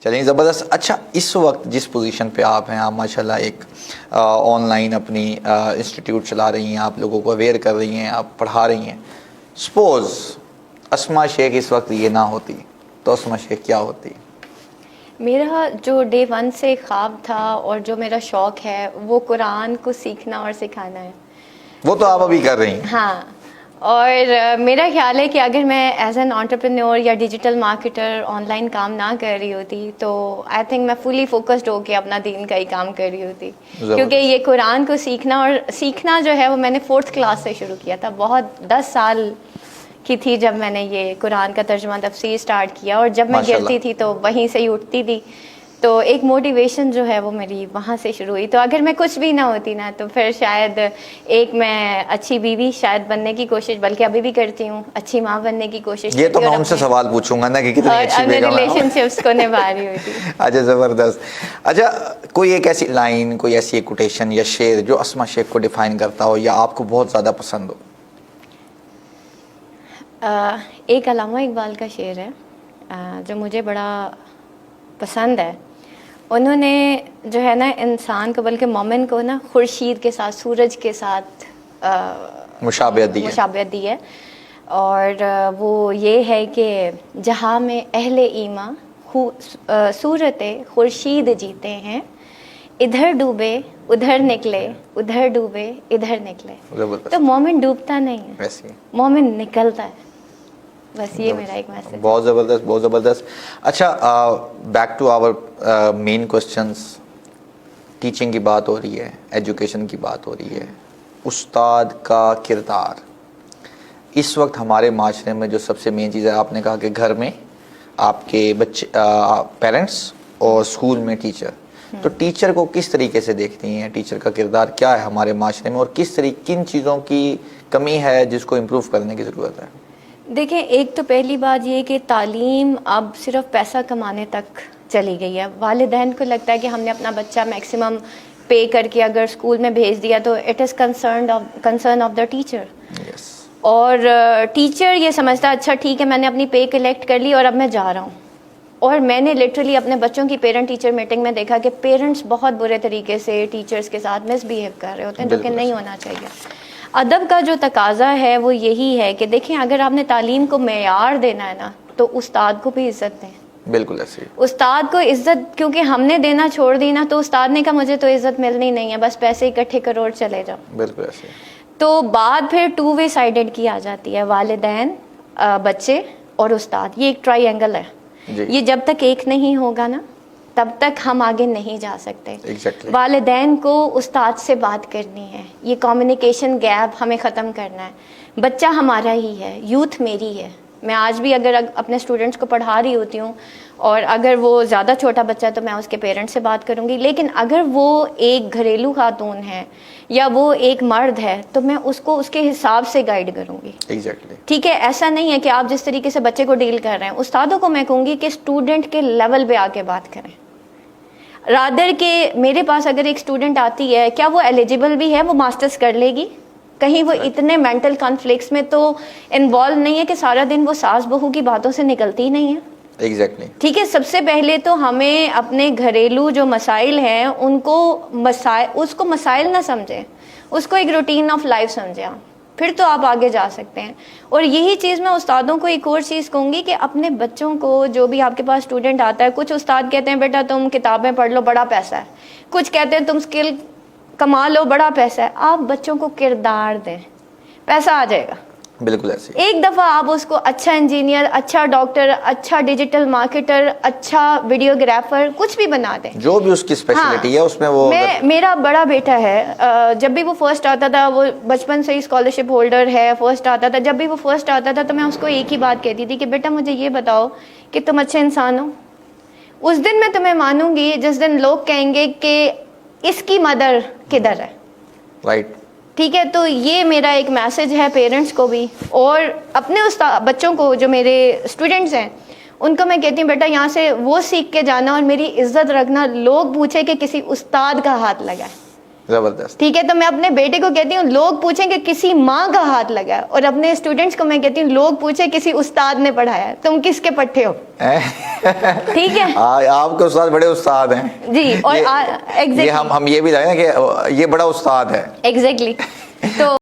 چلیں زبردست. اچھا اس وقت جس پوزیشن پہ آپ ہیں، آپ ماشاءاللہ ایک آن لائن اپنی انسٹیٹیوٹ چلا رہی ہیں، آپ لوگوں کو اویئر کر رہی ہیں، آپ پڑھا رہی ہیں. سپوز اسما شیخ اس وقت یہ نہ ہوتی تو اسما شیخ کیا ہوتی؟ میرا جو ڈے ون سے خواب تھا اور جو میرا شوق ہے وہ قرآن کو سیکھنا اور سکھانا ہے. وہ تو آپ ابھی کر رہی ہیں. ہاں، اور میرا خیال ہے کہ اگر میں ایز این انٹرپرینور یا ڈیجیٹل مارکیٹر آن لائن کام نہ کر رہی ہوتی تو آئی تھنک میں فلی فوکسڈ ہو کے اپنا دین کا ہی کام کر رہی ہوتی. کیونکہ یہ قرآن کو سیکھنا جو ہے وہ میں نے 4th کلاس سے شروع کیا تھا. بہت 10 سال کی تھی جب میں نے یہ قرآن کا ترجمہ تفسیر سٹارٹ کیا، اور جب میں گرتی تھی تو وہیں سے ہی اٹھتی تھی. تو ایک موٹیویشن جو ہے وہ میری وہاں سے شروع ہوئی. تو اگر میں کچھ بھی نہ ہوتی نا تو پھر شاید ایک میں اچھی بیوی شاید بننے کی کوشش، بلکہ ابھی بھی کرتی ہوں، اچھی ماں بننے کی کوشش. یہ تو میں ان سے سوال پوچھوں گا نا کہ کتنی اچھی بیگم ہے. ریلیشن شپس کو نبھا رہی ہوئی تھی. اچھا زبردست. اچھا کوئی ایک ایسی لائن، کوئی ایسی ایک کوٹیشن یا شعر جو اسما شیخ کو ڈیفائن کرتا ہو یا آپ کو بہت زیادہ پسند ہو؟ ایک علامہ اقبال کا شعر ہے جو مجھے بڑا پسند ہے. انہوں نے جو ہے نا انسان کو، بلکہ مومن کو نا خورشید کے ساتھ، سورج کے ساتھ مشابہت دی ہے. اور وہ یہ ہے کہ جہاں میں اہل ایماں صورت خورشید جیتے ہیں، ادھر ڈوبے ادھر نکلے، ادھر ڈوبے ادھر نکلے. تو مومن ڈوبتا نہیں ہے، مومن نکلتا ہے. بس یہ میرا ایک میسج. بہت زبردست، بہت زبردست. اچھا back to our main questions. Teaching کی بات ہو رہی ہے، ایجوکیشن کی بات ہو رہی ہے. استاد کا کردار اس وقت ہمارے معاشرے میں جو سب سے مین چیز ہے، آپ نے کہا کہ گھر میں آپ کے بچے پیرنٹس اور اسکول میں ٹیچر. تو ٹیچر کو کس طریقے سے دیکھتی ہیں؟ ٹیچر کا کردار کیا ہے ہمارے معاشرے میں، اور کن چیزوں کی کمی ہے جس کو امپروو کرنے کی ضرورت ہے؟ دیکھیں، ایک تو پہلی بات یہ کہ تعلیم اب صرف پیسہ کمانے تک چلی گئی ہے. والدین کو لگتا ہے کہ ہم نے اپنا بچہ میکسیمم پے کر کے اگر اسکول میں بھیج دیا تو it is concern of the teacher. اور ٹیچر یہ سمجھتا ہے اچھا ٹھیک ہے میں نے اپنی پے کلیکٹ کر لی اور اب میں جا رہا ہوں. اور میں نے لٹرلی اپنے بچوں کی پیرنٹ ٹیچر میٹنگ میں دیکھا کہ پیرنٹس بہت برے طریقے سے ٹیچرز کے ساتھ مس بیہیو کر رہے ہوتے ہیں، جو کہ نہیں ہونا چاہیے. ادب کا جو تقاضا ہے وہ یہی ہے کہ دیکھیں اگر آپ نے تعلیم کو معیار دینا ہے نا تو استاد کو بھی عزت دیں. بالکل ایسے. استاد کو عزت کیونکہ ہم نے دینا چھوڑ دی نا تو استاد نے کہا مجھے تو عزت ملنی نہیں ہے، بس پیسے اکٹھے کرو چلے جاؤ. بالکل ایسے. تو بات پھر 2 وے سائیڈڈ کی آ جاتی ہے، والدین، بچے اور استاد. یہ ایک ٹرائی اینگل ہے. یہ جب تک ایک نہیں ہوگا نا تب تک ہم آگے نہیں جا سکتے. والدین کو استاد سے بات کرنی ہے، یہ کمیونیکیشن گیپ ہمیں ختم کرنا ہے. بچہ ہمارا ہی ہے، یوتھ میری ہے. میں آج بھی اگر اپنے اسٹوڈنٹس کو پڑھا رہی ہوتی ہوں اور اگر وہ زیادہ چھوٹا بچہ ہے تو میں اس کے پیرنٹس سے بات کروں گی، لیکن اگر وہ ایک گھریلو خاتون ہے یا وہ ایک مرد ہے تو میں اس کو اس کے حساب سے گائیڈ کروں گی. ٹھیک ہے، ایسا نہیں ہے کہ آپ جس طریقے سے بچے کو ڈیل کر رہے ہیں. استادوں کو میں کہوں گی کہ اسٹوڈنٹ کے لیول پہ آ کے بات کریں، رادر کہ میرے پاس اگر ایک اسٹوڈنٹ آتی ہے کیا وہ ایلیجیبل بھی ہے، وہ ماسٹرز کر لے گی، کہیں وہ اتنے مینٹل کانفلکٹس میں تو انوالو نہیں ہے کہ سارا دن وہ ساس بہو کی باتوں سے نکلتی ہی نہیں ہے. ٹھیک ہے، سب سے پہلے تو ہمیں اپنے گھریلو جو مسائل ہیں ان کو اس کو مسائل نہ سمجھیں، اس کو ایک روٹین آف لائف سمجھیں، پھر تو آپ آگے جا سکتے ہیں. اور یہی چیز میں استادوں کو ایک اور چیز کہوں گی کہ اپنے بچوں کو، جو بھی آپ کے پاس اسٹوڈنٹ آتا ہے، کچھ استاد کہتے ہیں بیٹا تم کتابیں پڑھ لو بڑا پیسہ ہے، کچھ کہتے ہیں تم اسکل کما لو بڑا پیسہ ہے. آپ بچوں کو کردار دیں، پیسہ آ جائے گا. بالکل ایسے. ایک دفعہ آپ اس کو اچھا انجینئر، اچھا ڈاکٹر، اچھا ڈیجیٹل مارکیٹر، اچھا ویڈیوگرافر کچھ بھی بنا دیں، جو بھی اس کی اسپیشلٹی ہے اس میں. وہ میرا بڑا بیٹا ہے، جب بھی وہ فرسٹ آتا تھا، وہ بچپن سے ہی اسکالرشپ ہولڈر ہے، فرسٹ آتا تھا. جب بھی وہ فرسٹ آتا تھا تو میں اس کو ایک ہی بات کہتی تھی کہ بیٹا مجھے یہ بتاؤ کہ تم اچھے انسان ہو. اس دن میں تمہیں مانوں گی جس دن لوگ کہیں گے کہ اس کی مدر کدھر ہے. رائٹ. ٹھیک ہے، تو یہ میرا ایک میسج ہے پیرنٹس کو بھی اور اپنے بچوں کو، جو میرے اسٹوڈنٹس ہیں ان کو میں کہتی ہوں بیٹا یہاں سے وہ سیکھ کے جانا اور میری عزت رکھنا، لوگ پوچھے کہ کسی استاد کا ہاتھ لگا ہے. زبردست. ٹھیک ہے. تو میں اپنے بیٹے کو کہتی ہوں لوگ پوچھیں کہ کسی ماں کا ہاتھ لگا ہے, اور اپنے اسٹوڈنٹس کو میں کہتی ہوں لوگ پوچھیں کسی استاد نے پڑھایا ہے, تم کس کے پٹھے ہو. ٹھیک ہے, آپ کے استاد بڑے استاد ہیں جی. اور یہ ہم یہ بھی جانیں کہ یہ بڑا استاد ہے. ایگزیکٹلی. تو